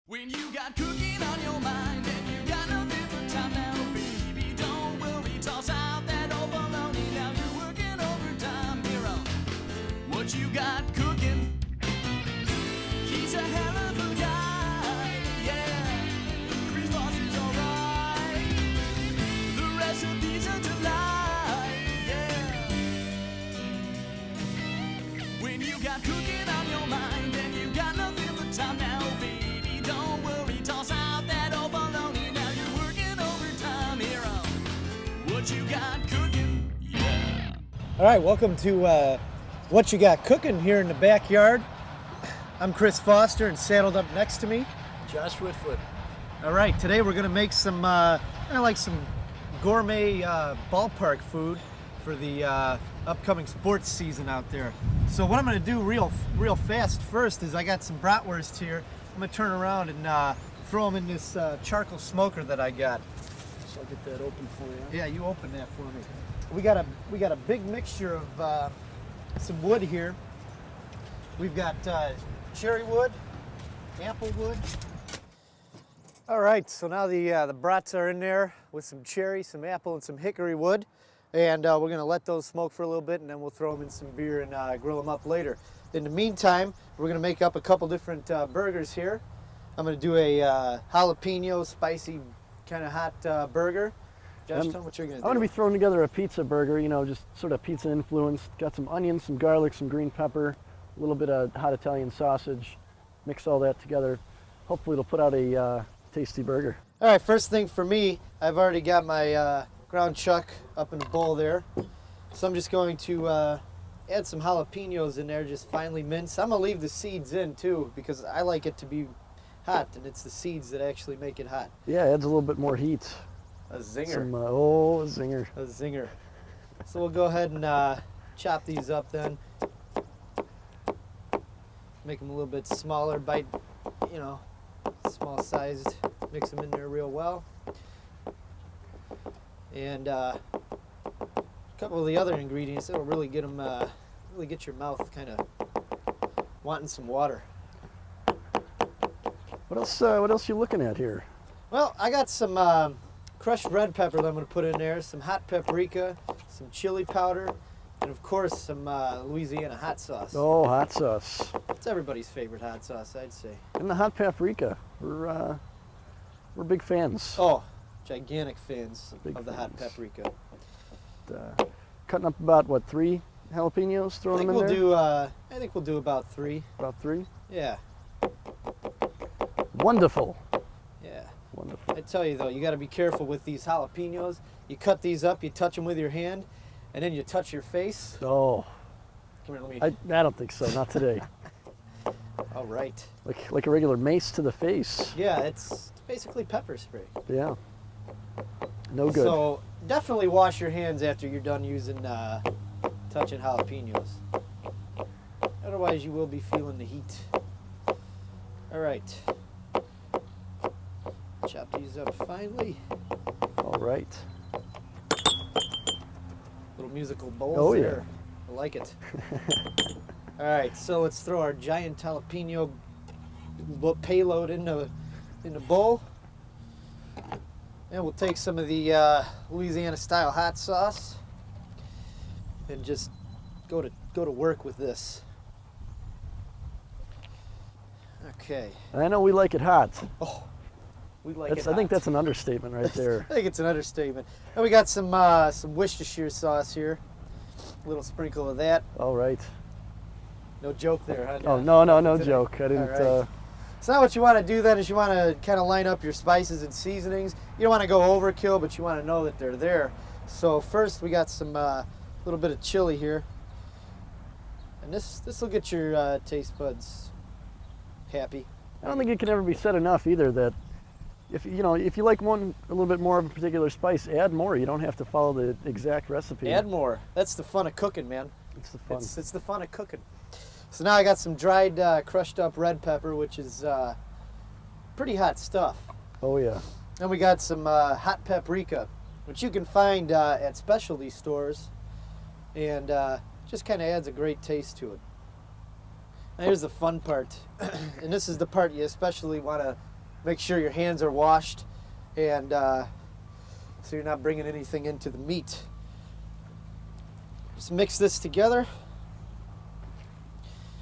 When you got cooking on your mind and you got nothing but time now, baby, don't worry, toss out that old baloney. Now you're working overtime here on What You Got Cooking. He's a hell of a guy, yeah. Chris Foster's alright. The recipe's a delight, yeah. When you got cooking on your mind and you got nothing but time now, baby, don't worry, toss out that old baloney. Now you're working overtime here on What You Got Cooking, yeah. All right, welcome to What You Got Cooking here in the backyard. I'm Chris Foster, and saddled up next to me, Josh Witvoet. all right, today we're gonna make some, some gourmet ballpark food for the upcoming sports season out there. So what I'm gonna do real fast first is I got some bratwurst here. I'm gonna turn around and throw them in this charcoal smoker that I got. So I'll get that open for you. Yeah, you open that for me. We got a big mixture of some wood here. We've got cherry wood, apple wood. All right, so now the brats are in there with some cherry, some apple, and some hickory wood, and we're gonna let those smoke for a little bit, and then we'll throw them in some beer and grill them up later. In the meantime, we're gonna make up a couple different burgers here. I'm gonna do a jalapeno, spicy, kind of hot burger. Josh, tell me what you're gonna do. I'm going to be throwing together a pizza burger, just sort of pizza influenced. Got some onions, some garlic, some green pepper, a little bit of hot Italian sausage. Mix all that together. Hopefully it'll put out a tasty burger. All right, first thing for me, I've already got my ground chuck up in the bowl there. So I'm just going to add some jalapenos in there, just finely minced. I'm gonna leave the seeds in too, because I like it to be hot, and it's the seeds that actually make it hot. Yeah, adds a little bit more heat. A zinger. Some, a zinger. A zinger. So we'll go ahead and chop these up then. Make them a little bit smaller, small sized. Mix them in there real well. And a couple of the other ingredients that'll really get them, really get your mouth kind of wanting some water. What else you looking at here? Well, I got some crushed red pepper that I'm going to put in there, some hot paprika, some chili powder, and of course some Louisiana hot sauce. Oh, hot sauce. It's everybody's favorite hot sauce, I'd say. And the hot paprika. We're big fans. Oh, gigantic fans Big of the hot fans. paprika. Cutting up about, 3 jalapenos, throwing them in there? I think we'll do about 3. About 3? Yeah, Wonderful. yeah. Wonderful. I tell you though, you got to be careful with these jalapenos. You cut these up, you touch them with your hand, and then you touch your face. Oh, Come here, let me. I don't think so. Not today. All right. Like a regular mace to the face. Yeah, it's basically pepper spray. Yeah. No good. So definitely wash your hands after you're done using touching jalapenos. Otherwise, you will be feeling the heat. All right. Chop these up finely. All right. Little musical bowls Oh, yeah. there. I like it. All right, so let's throw our giant jalapeno payload in the bowl. And we'll take some of the Louisiana style hot sauce and just go to work with this. Okay. I know we like it hot. Oh, we like it I think hot. that's an understatement right there. I think it's an understatement. And we got some Worcestershire sauce here. A little sprinkle of that. All right. No joke there, huh? Oh, no Today. joke. I didn't. All right. So now what you want to do then is you want to kind of line up your spices and seasonings. You don't want to go overkill, but you want to know that they're there. So first we got some little bit of chili here. And this will get your taste buds happy. I don't think it can ever be said enough either that if you like one a little bit more of a particular spice, add more. You don't have to follow the exact recipe. Add more. That's the fun of cooking, man. It's the fun. It's the fun of cooking. So now I got some dried, crushed up red pepper, which is pretty hot stuff. Oh yeah. Then we got some hot paprika, which you can find at specialty stores, and just kind of adds a great taste to it. Now here's the fun part, and this is the part you especially want to make sure your hands are washed, and so you're not bringing anything into the meat. Just mix this together.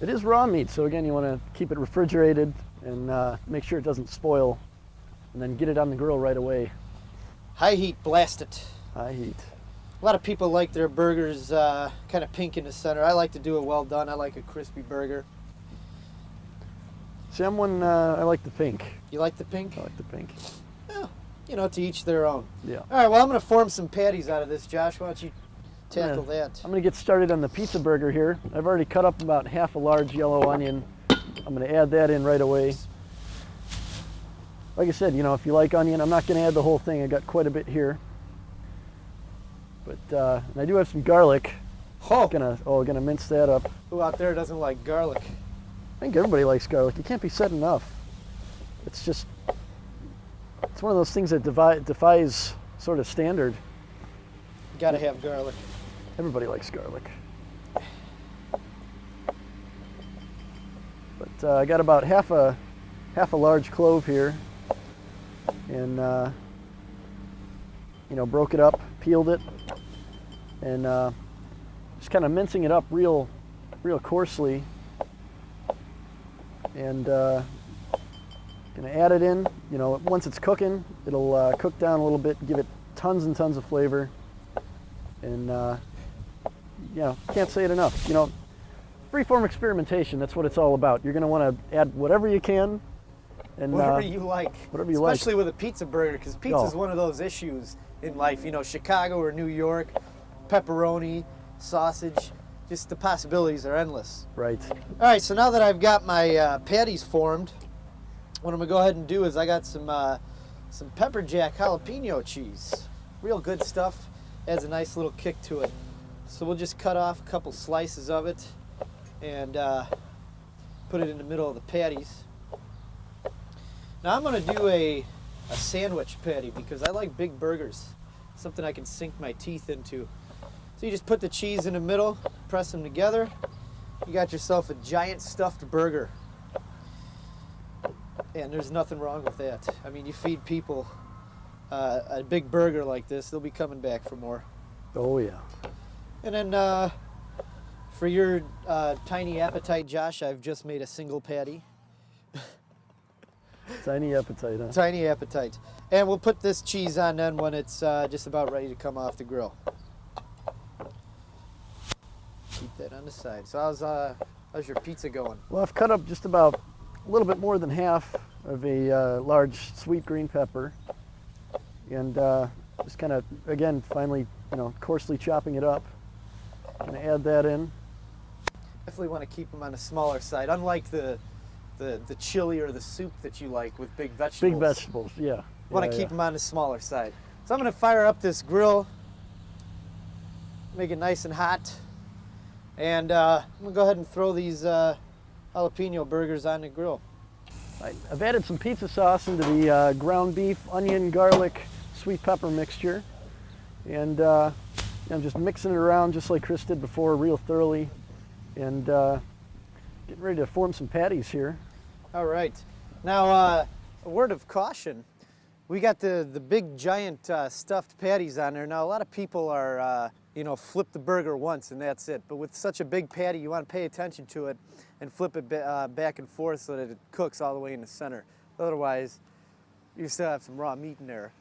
It is raw meat, so again, you want to keep it refrigerated and make sure it doesn't spoil, and then get it on the grill right away. High heat, blast it. High heat. A lot of people like their burgers kind of pink in the center. I like to do it well done. I like a crispy burger. See, I'm one, I like the pink. You like the pink? I like the pink. Well, you know, to each their own. Yeah. All right, well, I'm going to form some patties out of this. Josh, why don't you tackle that? I'm going to get started on the pizza burger here. I've already cut up about half a large yellow onion. I'm going to add that in right away. Like I said, you know, if you like onion, I'm not going to add the whole thing. I got quite a bit here. But and I do have some garlic. Oh, Gonna mince that up. who out there doesn't like garlic? I think everybody likes garlic. It can't be said enough. It's just, it's one of those things that defies sort of standard. Got to have garlic. Everybody likes garlic. But I got about half a large clove here, and you know, broke it up, peeled it, and just kind of mincing it up real coarsely, and gonna add it in. You know, once it's cooking, it'll cook down a little bit, give it tons and tons of flavor, and you know, can't say it enough. You know, freeform experimentation, that's what it's all about. You're gonna want to add whatever you can, and Whatever you like. whatever you like. Especially with a pizza burger, because pizza is one of those issues in life. You know, Chicago or New York, pepperoni, sausage, just the possibilities are endless. Right. All right, so now that I've got my patties formed, what I'm gonna go ahead and do is I got some pepper jack jalapeno cheese. Real good stuff, adds a nice little kick to it. So we'll just cut off a couple slices of it and put it in the middle of the patties. Now I'm gonna do a sandwich patty because I like big burgers, something I can sink my teeth into. So you just put the cheese in the middle, press them together, you got yourself a giant stuffed burger. And there's nothing wrong with that. I mean, you feed people a big burger like this, they'll be coming back for more. Oh yeah. And then for your tiny appetite, Josh, I've just made a single patty. Tiny appetite, huh? Tiny appetite. And we'll put this cheese on then when it's just about ready to come off the grill. Keep that on the side. So how's your pizza going? Well, I've cut up just about a little bit more than half of a large sweet green pepper, and just kind of, again, finally, you know, coarsely chopping it up. Gonna add that in. Definitely want to keep them on the smaller side, unlike the chili or the soup that you like with big vegetables. Big vegetables, yeah. Want to keep them on the smaller side. So I'm going to fire up this grill, make it nice and hot, and I'm going to go ahead and throw these jalapeno burgers on the grill. I've added some pizza sauce into the ground beef, onion, garlic, sweet pepper mixture, and I'm just mixing it around just like Chris did before, real thoroughly, and getting ready to form some patties here. All right. Now, a word of caution. We got the big giant stuffed patties on there. Now, a lot of people are, you know, flip the burger once and that's it. But with such a big patty, you want to pay attention to it and flip it back and forth so that it cooks all the way in the center. Otherwise, you still have some raw meat in there.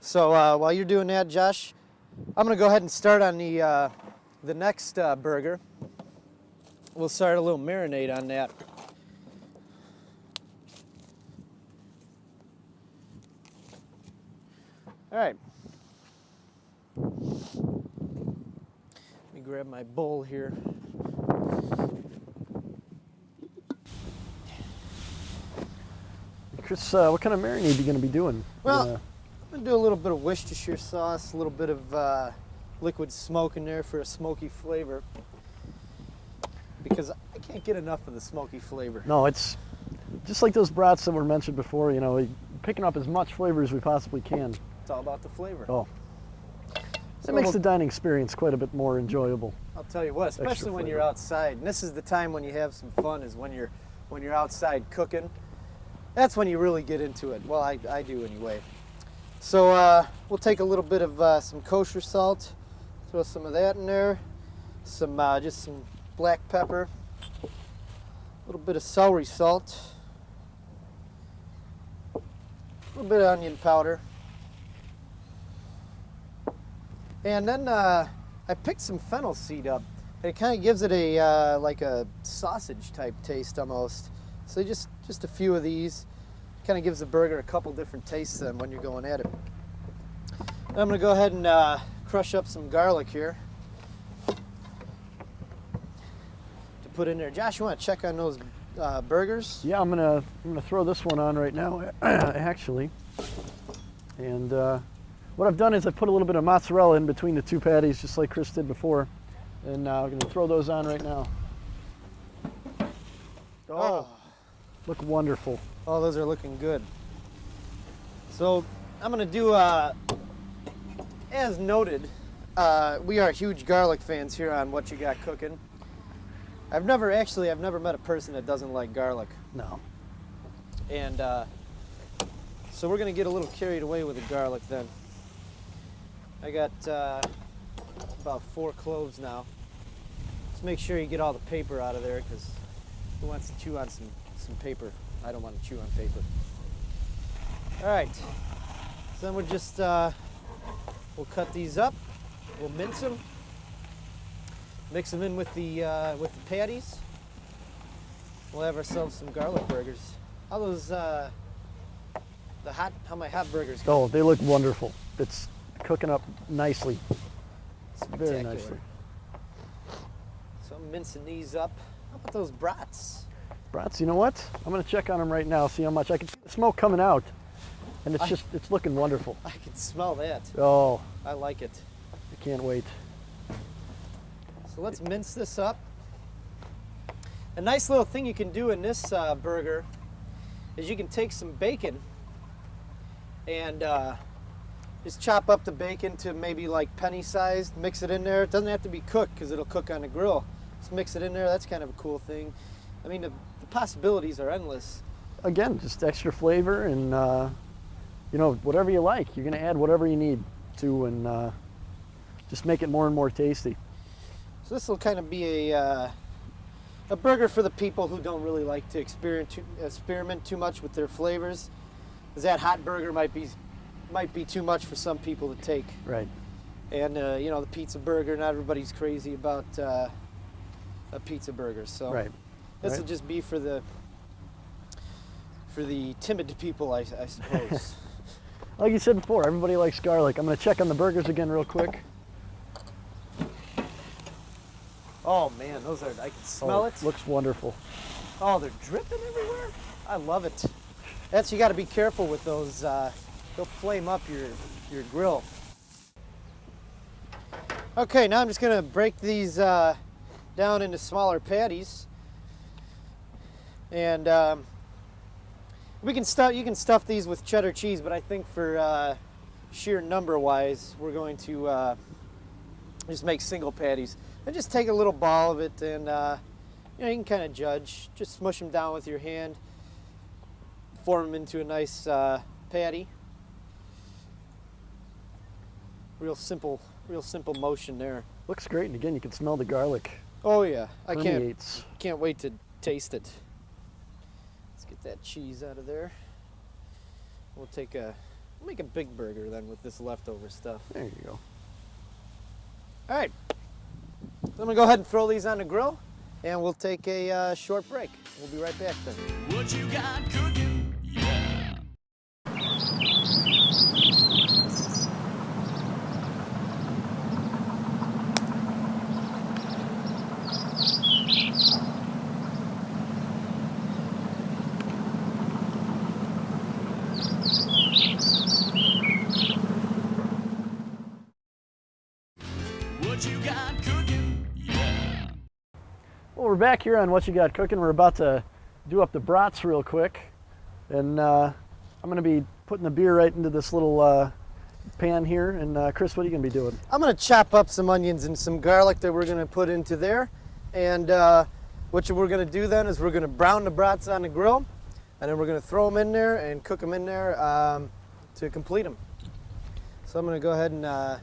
So while you're doing that, Josh, I'm going to go ahead and start on the next burger. We'll start a little marinade on that. All right. Let me grab my bowl here. Chris, what kind of marinade are you going to be doing? Well, I'm going to do a little bit of Worcestershire sauce, a little bit of liquid smoke in there for a smoky flavor. Because I can't get enough of the smoky flavor. No, it's just like those brats that were mentioned before, you know, picking up as much flavor as we possibly can. It's all about the flavor. Oh. That makes the dining experience quite a bit more enjoyable. I'll tell you what, especially when you're outside. And this is the time when you have some fun, is when you're outside cooking. That's when you really get into it. Well, I do anyway. So we'll take a little bit of some kosher salt, throw some of that in there, some just some black pepper, a little bit of celery salt, a little bit of onion powder, and then I picked some fennel seed up. It kind of gives it a like a sausage type taste almost. So just a few of these. Kind of gives the burger a couple different tastes then when you're going at it. I'm going to go ahead and crush up some garlic here to put in there. Josh, you want to check on those burgers? Yeah, I'm gonna throw this one on right now, actually. And what I've done is I put a little bit of mozzarella in between the two patties, just like Chris did before. And I'm gonna throw those on right now. Oh, look wonderful. Oh, those are looking good. So I'm gonna do, as noted, we are huge garlic fans here on What You Got Cooking. I've never met a person that doesn't like garlic. No. And so we're gonna get a little carried away with the garlic then. I got about 4 cloves now. Just make sure you get all the paper out of there, because who wants to chew on some paper? I don't want to chew on paper. All right, so then we'll just, we'll cut these up, we'll mince them, mix them in with the patties. We'll have ourselves some garlic burgers. How those, how my hot burgers go? Oh, they look wonderful. It's cooking up nicely. Very Spectacular. nicely. So I'm mincing these up. How about those brats? Brats, you know what? I'm gonna check on them right now, see how much. I can see the smoke coming out, and it's looking wonderful. I can smell that. Oh, I like it. I can't wait. So let's mince this up. A nice little thing you can do in this burger is you can take some bacon and just chop up the bacon to maybe like penny sized, mix it in there. It doesn't have to be cooked because it'll cook on the grill. Just mix it in there. That's kind of a cool thing. I mean, the possibilities are endless. Again, just extra flavor and you know, whatever you like. You're gonna add whatever you need to, and just make it more and more tasty. So this will kind of be a burger for the people who don't really like to experiment too much with their flavors, because that hot burger might be too much for some people to take. Right. And you know, the pizza burger, not everybody's crazy about a pizza burger. So Right. this will just be for the timid people, I suppose. Like you said before, everybody likes garlic. I'm gonna check on the burgers again real quick. Oh man, those are, I can smell it. Looks wonderful. Oh, they're dripping everywhere. I love it. You got to be careful with those. They'll flame up your grill. Okay, now I'm just gonna break these down into smaller patties, and you can stuff these with cheddar cheese, but I think for sheer number wise, we're going to just make single patties. And just take a little ball of it, and you know, you can kind of judge. Just smush them down with your hand, form them into a nice patty. Real simple motion there. Looks great, and again, you can smell the garlic. Oh yeah, I Permeates. can't wait to taste it. Let's get that cheese out of there. We'll make a big burger then with this leftover stuff. There you go. All right. So I'm gonna go ahead and throw these on the grill, and we'll take a short break. We'll be right back then. What you got cooking? Yeah. What you got cooking? Yeah. Well, we're back here on What You Got Cooking. We're about to do up the brats real quick, and I'm going to be putting the beer right into this little pan here. And Chris, what are you going to be doing? I'm gonna chop up some onions and some garlic that we're gonna put into there, and what we're gonna do then is we're gonna brown the brats on the grill. And then we're gonna throw them in there and cook them in there to complete them. So I'm gonna go ahead and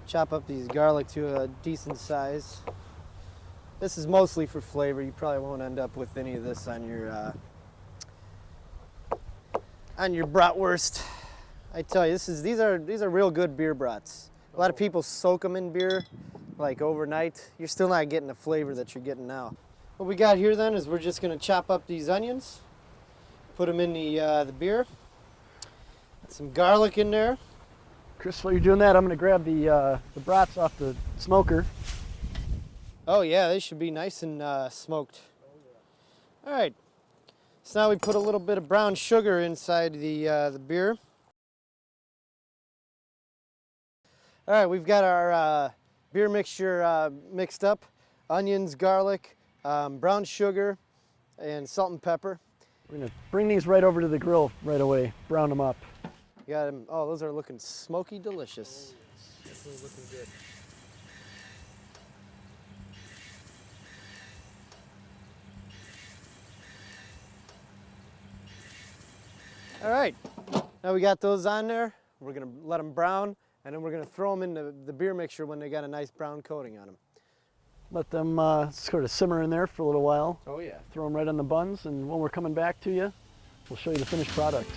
chop up these garlic to a decent size. This is mostly for flavor. You probably won't end up with any of this on your bratwurst. I tell you, these are real good beer brats. A lot of people soak them in beer like overnight. You're still not getting the flavor that you're getting now. What we got here then is we're just gonna chop up these onions, put them in the beer. Some garlic in there. Chris, while you're doing that, I'm going to grab the brats off the smoker. Oh yeah, they should be nice and smoked. All right. So now we put a little bit of brown sugar inside the beer. All right, we've got our beer mixture mixed up: onions, garlic, brown sugar, and salt and pepper. We're going to bring these right over to the grill right away, brown them up. You got them. Oh, those are looking smoky delicious. Definitely looking good. All right, now we got those on there. We're gonna let them brown, and then we're gonna throw them in the beer mixture when they got a nice brown coating on them. Let them sort of simmer in there for a little while. Oh yeah. Throw them right on the buns, and when we're coming back to you, we'll show you the finished product.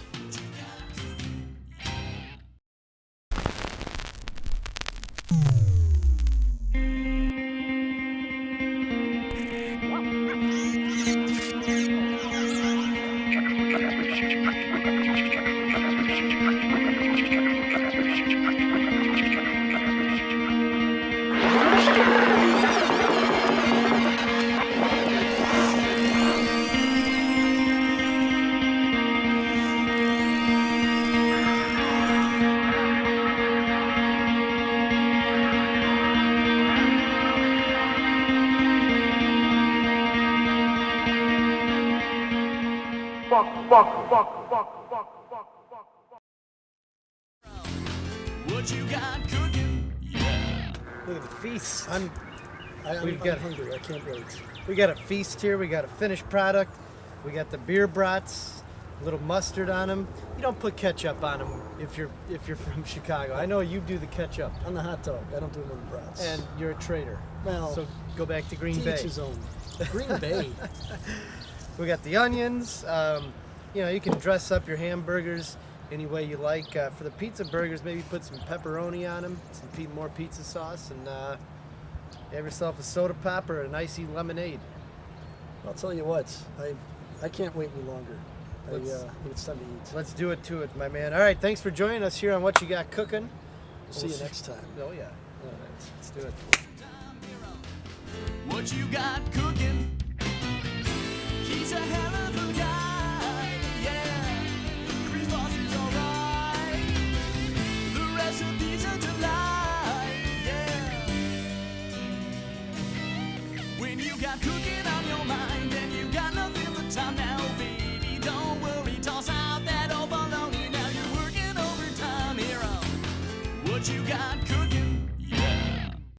What you got cooking? Yeah. Look at the feast. I'm got hungry. I can't wait. We got a feast here. We got a finished product. We got the beer brats, a little mustard on them. You don't put ketchup on them if you're from Chicago. I know you do the ketchup. On the hot dog, I don't do them on the brats. And you're a traitor. Well, So go back to Green to Bay. each his own. Green Bay. We got the onions. You know, you can dress up your hamburgers any way you like. For the pizza burgers, maybe put some pepperoni on them, some more pizza sauce, and have yourself a soda pop or an icy lemonade. I'll tell you what, I can't wait any longer. Let's- It's time to eat. Let's do it to it, my man. All right, thanks for joining us here on What You Got Cooking. We'll see you next time. Oh yeah. Let's do it. What you got cooking? He's a hell of a